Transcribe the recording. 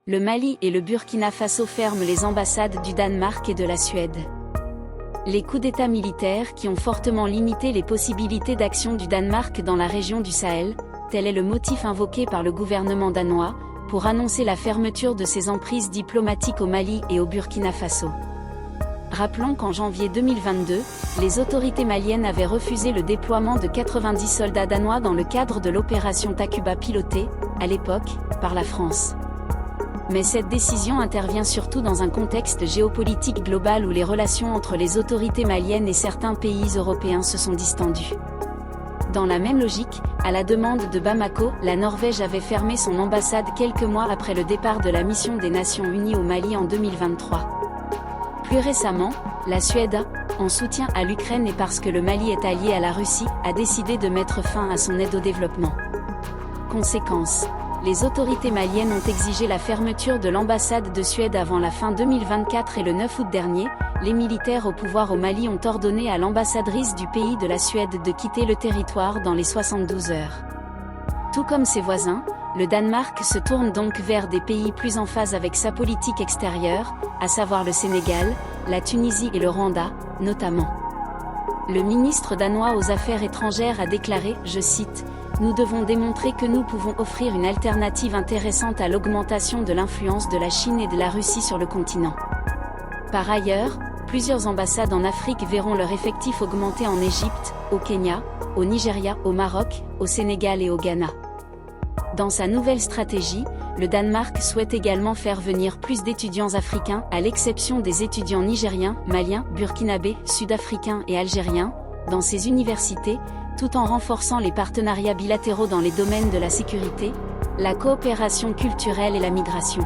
Le Mali et le Burkina Faso ferment les ambassades du Danemark et de la Suède. Les coups d'État militaires qui ont fortement limité les possibilités d'action du Danemark dans la région du Sahel, tel est le motif invoqué par le gouvernement danois, pour annoncer la fermeture de ses emprises diplomatiques au Mali et au Burkina Faso. Rappelons qu'en janvier 2022, les autorités maliennes avaient refusé le déploiement de 90 soldats danois dans le cadre de l'opération Takuba pilotée, à l'époque, par la France. Mais cette décision intervient surtout dans un contexte géopolitique global où les relations entre les autorités maliennes et certains pays européens se sont distendues. Dans la même logique, à la demande de Bamako, la Norvège avait fermé son ambassade quelques mois après le départ de la mission des Nations Unies au Mali en 2023. Plus récemment, la Suède, en soutien à l'Ukraine et parce que le Mali est allié à la Russie, a décidé de mettre fin à son aide au développement. Conséquence. Les autorités maliennes ont exigé la fermeture de l'ambassade de Suède avant la fin 2024 et le 9 août dernier, les militaires au pouvoir au Mali ont ordonné à l'ambassadrice du pays de la Suède de quitter le territoire dans les 72 heures. Tout comme ses voisins, le Danemark se tourne donc vers des pays plus en phase avec sa politique extérieure, à savoir le Sénégal, la Tunisie et le Rwanda, notamment. Le ministre danois aux Affaires étrangères a déclaré, je cite, « Nous devons démontrer que nous pouvons offrir une alternative intéressante à l'augmentation de l'influence de la Chine et de la Russie sur le continent. » Par ailleurs, plusieurs ambassades en Afrique verront leur effectif augmenter en Égypte, au Kenya, au Nigeria, au Maroc, au Sénégal et au Ghana. Dans sa nouvelle stratégie, le Danemark souhaite également faire venir plus d'étudiants africains, à l'exception des étudiants nigériens, maliens, burkinabés, sud-africains et algériens, dans ses universités, tout en renforçant les partenariats bilatéraux dans les domaines de la sécurité, la coopération culturelle et la migration.